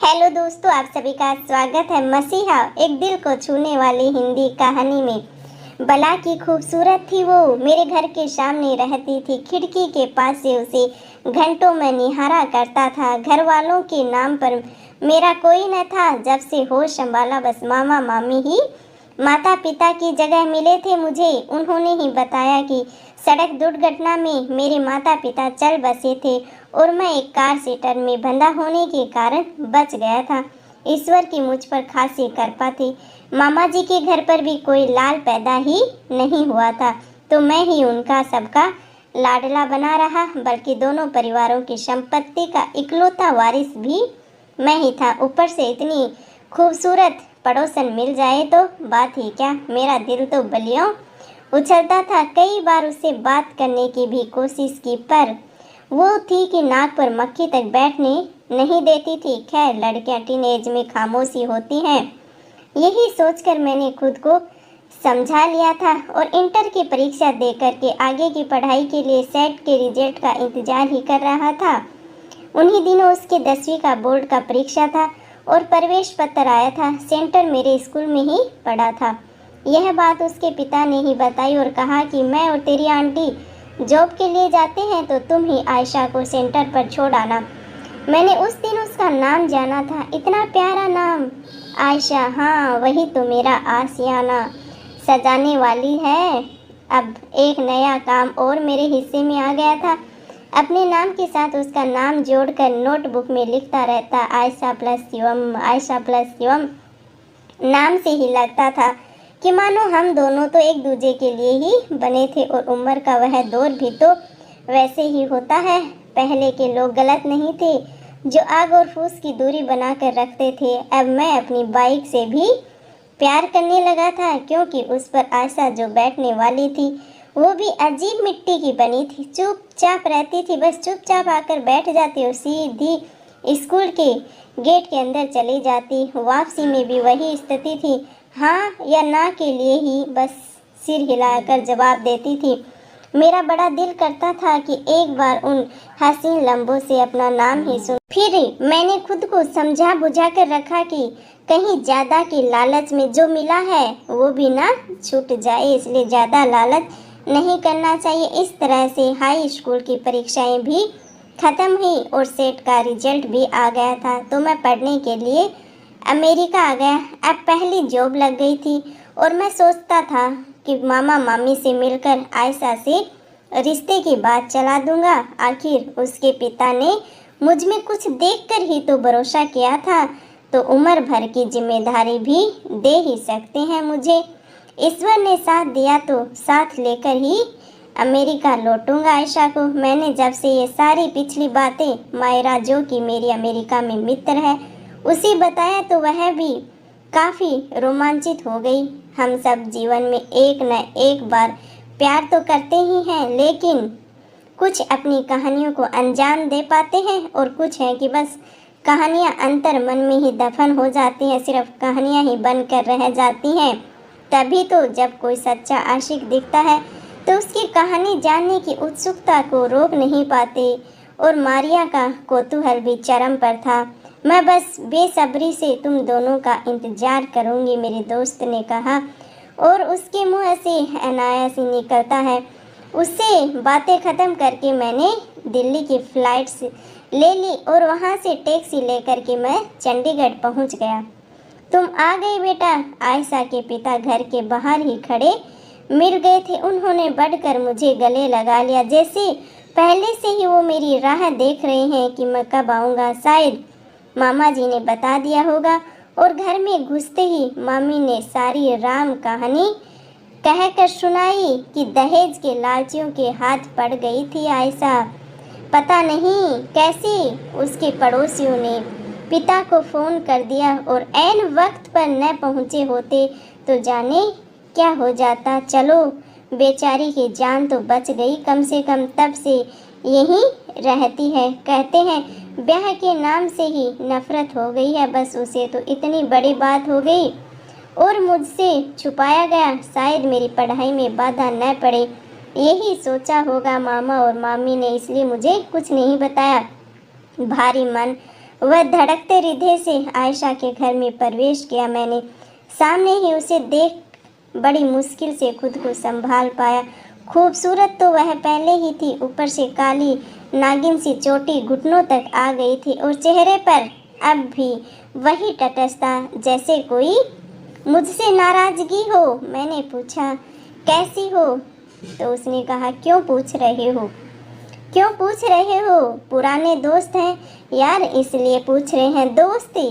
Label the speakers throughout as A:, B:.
A: Hello दोस्तों, आप सभी का स्वागत है मसीहा एक दिल को छूने वाली हिंदी कहानी में। बला की खूबसूरत थी वो, मेरे घर के सामने रहती थी, खिड़की के पास से उसे घंटों में निहारा करता था। घर वालों के नाम पर मेरा कोई न था। जब से होश संभाला बस मामा मामी ही माता पिता की जगह मिले थे मुझे। उन्होंने ही बताया कि सड़क दुर्घटना में मेरे माता पिता चल बसे थे और मैं एक कार सीटर में बंधा होने के कारण बच गया था। ईश्वर की मुझ पर खासी कृपा थी। मामा जी के घर पर भी कोई लाल पैदा ही नहीं हुआ था, तो मैं ही उनका सबका लाडला बना रहा, बल्कि दोनों परिवारों की संपत्ति का इकलौता वारिस भी मैं ही था। ऊपर से इतनी खूबसूरत पड़ोसन मिल जाए तो बात ही क्या। मेरा दिल तो बलियों उछलता था। कई बार उससे बात करने की भी कोशिश की, पर वो थी कि नाक पर मक्खी तक बैठने नहीं देती थी। खैर, लड़कियां टीनेज में खामोशी होती हैं, यही सोचकर मैंने खुद को समझा लिया था और इंटर की परीक्षा दे करके आगे की पढ़ाई के लिए सेट के रिजल्ट का इंतजार ही कर रहा था। उन्हीं दिनों उसके 10वीं का बोर्ड का परीक्षा था और प्रवेश पत्र आया था। सेंटर मेरे स्कूल में ही पड़ा था। यह बात उसके पिता ने ही बताई और कहा कि मैं और तेरी आंटी जॉब के लिए जाते हैं, तो तुम ही आयशा को सेंटर पर छोड़ आना। मैंने उस दिन उसका नाम जाना था, इतना प्यारा नाम, आयशा। हाँ, वही तो मेरा आशियाना सजाने वाली है। अब एक नया काम और मेरे हिस्से में आ गया था। अपने नाम के साथ उसका नाम जोड़कर नोटबुक में लिखता रहता, आयशा प्लस शिवम, आयशा प्लस शिवम। नाम से ही लगता था कि मानो हम दोनों तो एक दूसरे के लिए ही बने थे और उम्र का वह दौर भी तो वैसे ही होता है। पहले के लोग गलत नहीं थे जो आग और फूस की दूरी बनाकर रखते थे। अब मैं अपनी बाइक से भी प्यार करने लगा था, क्योंकि उस पर आशा जो बैठने वाली थी वो भी अजीब मिट्टी की बनी थी। चुपचाप रहती थी, बस चुपचाप आकर बैठ जाती और सीधी स्कूल के गेट के अंदर चली जाती। वापसी में भी वही स्थिति थी, हाँ या ना के लिए ही बस सिर हिलाकर जवाब देती थी। मेरा बड़ा दिल करता था कि एक बार उन हसीन लम्बों से अपना नाम ही सुन। फिर मैंने खुद को समझा बुझा कर रखा कि कहीं ज़्यादा के लालच में जो मिला है वो भी ना छूट जाए, इसलिए ज़्यादा लालच नहीं करना चाहिए। इस तरह से हाई स्कूल की परीक्षाएं भी ख़त्म हुई और सेट का रिजल्ट भी आ गया था, तो मैं पढ़ने के लिए अमेरिका आ गया। अब पहली जॉब लग गई थी और मैं सोचता था कि मामा मामी से मिलकर आयशा से रिश्ते की बात चला दूंगा। आखिर उसके पिता ने मुझ में कुछ देखकर ही तो भरोसा किया था, तो उम्र भर की जिम्मेदारी भी दे ही सकते हैं मुझे। ईश्वर ने साथ दिया तो साथ लेकर ही अमेरिका लौटूंगा आयशा को। मैंने जब से ये सारी पिछली बातें मायरा, जो कि मेरी अमेरिका में मित्र है, उसे बताया तो वह भी काफ़ी रोमांचित हो गई। हम सब जीवन में एक न एक बार प्यार तो करते ही हैं, लेकिन कुछ अपनी कहानियों को अंजाम दे पाते हैं और कुछ हैं कि बस कहानियाँ अंतर मन में ही दफन हो जाती हैं, सिर्फ कहानियाँ ही बनकर रह जाती हैं। तभी तो जब कोई सच्चा आशिक दिखता है तो उसकी कहानी जानने की उत्सुकता को रोक नहीं पाते, और मारिया का कौतूहल भी चरम पर था। मैं बस बेसब्री से तुम दोनों का इंतजार करूंगी, मेरे दोस्त ने कहा, और उसके मुंह से अनायास ही निकलता है। उससे बातें ख़त्म करके मैंने दिल्ली की फ़्लाइट ले ली और वहाँ से टैक्सी लेकर के मैं चंडीगढ़ पहुँच गया। तुम आ गई बेटा, आयशा के पिता घर के बाहर ही खड़े मिल गए थे। उन्होंने बढ़कर मुझे गले लगा लिया, जैसे पहले से ही वो मेरी राह देख रहे हैं कि मैं कब आऊँगा। शायद मामा जी ने बता दिया होगा। और घर में घुसते ही मामी ने सारी राम कहानी कहकर सुनाई कि दहेज के लालचियों के हाथ पड़ गई थी आयशा। पता नहीं कैसे उसके पड़ोसियों ने पिता को फ़ोन कर दिया और ऐन वक्त पर न पहुँचे होते तो जाने क्या हो जाता। चलो, बेचारी की जान तो बच गई कम से कम। तब से यहीं रहती है। कहते हैं ब्याह के नाम से ही नफरत हो गई है, बस उसे तो इतनी बड़ी बात हो गई और मुझसे छुपाया गया। शायद मेरी पढ़ाई में बाधा न पड़े, यही सोचा होगा मामा और मामी ने, इसलिए मुझे कुछ नहीं बताया। भारी मन वह धड़कते हृदय से आयशा के घर में प्रवेश किया। मैंने सामने ही उसे देख बड़ी मुश्किल से खुद को संभाल पाया। खूबसूरत तो वह पहले ही थी, ऊपर से काली नागिन सी चोटी घुटनों तक आ गई थी और चेहरे पर अब भी वही तटस्थता, जैसे कोई मुझसे नाराजगी हो। मैंने पूछा, कैसी हो? तो उसने कहा, क्यों पूछ रहे हो? क्यों पूछ रहे हो? पुराने दोस्त हैं यार, इसलिए पूछ रहे हैं। दोस्ती?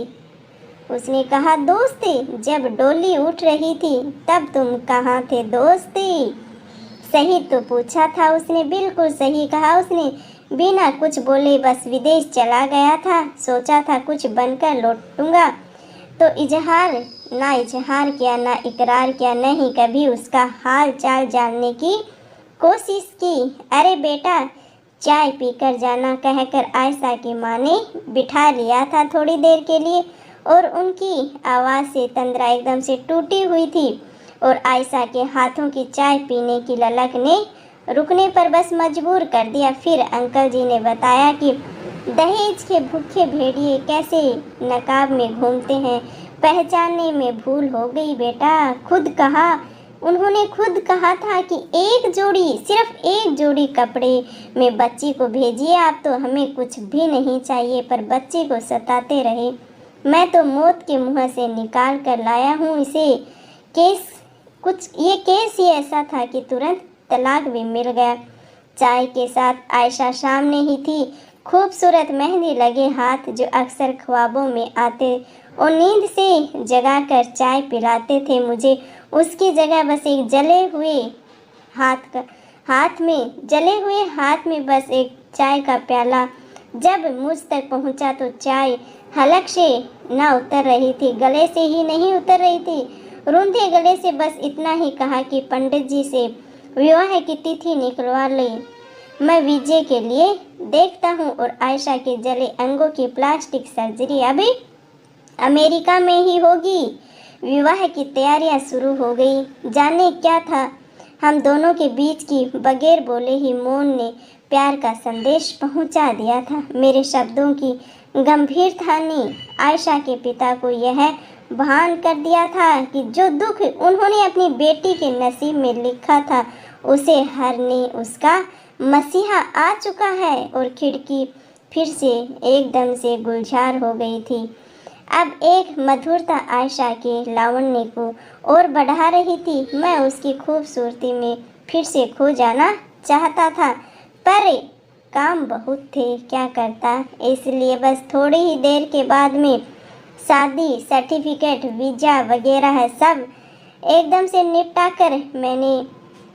A: उसने कहा, दोस्ती? जब डोली उठ रही थी तब तुम कहाँ थे? दोस्ती? सही तो पूछा था उसने, बिल्कुल सही कहा उसने। बिना कुछ बोले बस विदेश चला गया था, सोचा था कुछ बनकर लौटूंगा तो इजहार किया, ना इकरार किया, नहीं कभी उसका हाल चाल जानने की कोशिश की। अरे बेटा, चाय पीकर जाना कहकर आयशा की माँ ने बिठा लिया था थोड़ी देर के लिए, और उनकी आवाज़ से तंद्रा एकदम से टूटी हुई थी और आयशा के हाथों की चाय पीने की ललक ने रुकने पर बस मजबूर कर दिया। फिर अंकल जी ने बताया कि दहेज के भूखे भेड़िए कैसे नकाब में घूमते हैं, पहचानने में भूल हो गई बेटा। उन्होंने खुद कहा था कि सिर्फ एक जोड़ी कपड़े में बच्ची को भेजिए आप, तो हमें कुछ भी नहीं चाहिए, पर बच्ची को सताते रहे। मैं तो मौत के मुंह से निकाल कर लाया हूँ इसे। ये केस ही ऐसा था कि तुरंत तलाक भी मिल गया। चाय के साथ आयशा सामने ही थी, खूबसूरत मेहंदी लगे हाथ जो अक्सर ख्वाबों में आते और नींद से जगाकर चाय पिलाते थे मुझे। उसकी जगह बस एक जले हुए हाथ में बस एक चाय का प्याला। जब मुझ तक पहुंचा तो चाय हलक से न उतर रही थी, गले से ही नहीं उतर रही थी। रूंधे गले से बस इतना ही कहा कि पंडित जी से विवाह की तिथि निकलवा ले, मैं वीजे के लिए देखता हूँ। और आयशा के जले अंगों की प्लास्टिक सर्जरी अभी अमेरिका में ही होगी। विवाह की तैयारियां शुरू हो गई। जाने क्या था हम दोनों के बीच की बगैर बोले ही मौन ने प्यार का संदेश पहुंचा दिया था। मेरे शब्दों की गंभीरता ने आयशा के पिता को यह भान कर दिया था कि जो दुख उन्होंने अपनी बेटी के नसीब में लिखा था उसे हरने उसका मसीहा आ चुका है। और खिड़की फिर से एकदम से गुलजार हो गई थी। अब एक मधुरता आयशा के लावण्य को और बढ़ा रही थी। मैं उसकी खूबसूरती में फिर से खो जाना चाहता था, पर काम बहुत थे, क्या करता। इसलिए बस थोड़ी ही देर के बाद में शादी सर्टिफिकेट वीज़ा वगैरह सब एकदम से निपटा कर मैंने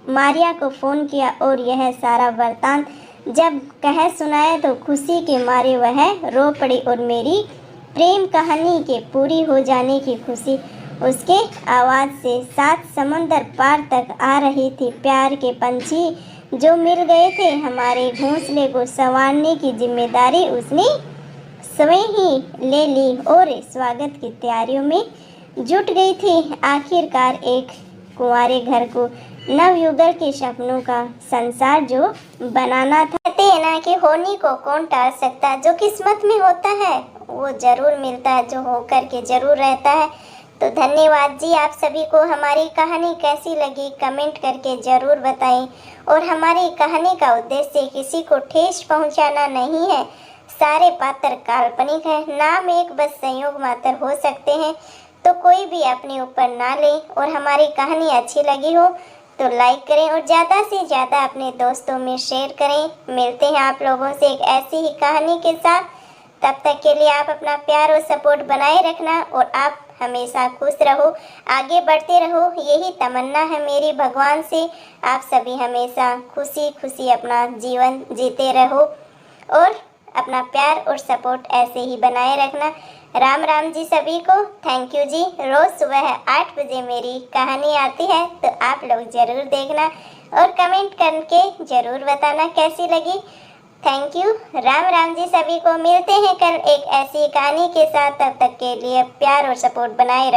A: मारिया को फ़ोन किया और यह सारा वृतांत जब कह सुनाया तो खुशी के मारे वह रो पड़ी। और मेरी प्रेम कहानी के पूरी हो जाने की खुशी उसके आवाज़ से 7 समंदर पार तक आ रही थी। प्यार के पंछी जो मिल गए थे, हमारे घोंसले को संवारने की जिम्मेदारी उसने स्वयं ही ले ली और स्वागत की तैयारियों में जुट गई थी। आखिरकार एक कुंवारे घर को नवयुगल के सपनों का संसार जो बनाना था। कहते हैं ना कि होने को कौन टाल सकता, जो किस्मत में होता है वो जरूर मिलता है, जो होकर के जरूर रहता है। तो धन्यवाद जी आप सभी को। हमारी कहानी कैसी लगी कमेंट करके ज़रूर बताएं। और हमारी कहानी का उद्देश्य किसी को ठेस पहुंचाना नहीं है। सारे पात्र काल्पनिक हैं, नाम एक बस संयोग मात्र हो सकते हैं, तो कोई भी अपने ऊपर ना ले। और हमारी कहानी अच्छी लगी हो तो लाइक करें और ज़्यादा से ज़्यादा अपने दोस्तों में शेयर करें। मिलते हैं आप लोगों से एक ऐसी ही कहानी के साथ। तब तक के लिए आप अपना प्यार और सपोर्ट बनाए रखना और आप हमेशा खुश रहो, आगे बढ़ते रहो, यही तमन्ना है मेरी भगवान से। आप सभी हमेशा खुशी खुशी अपना जीवन जीते रहो और अपना प्यार और सपोर्ट ऐसे ही बनाए रखना। राम राम जी सभी को। थैंक यू जी। रोज़ सुबह 8 बजे मेरी कहानी आती है, तो आप लोग ज़रूर देखना और कमेंट करके ज़रूर बताना कैसी लगी। Thank you. राम राम जी सभी को। मिलते हैं कल एक ऐसी कहानी के साथ। तब तक के लिए प्यार और सपोर्ट बनाए रखें।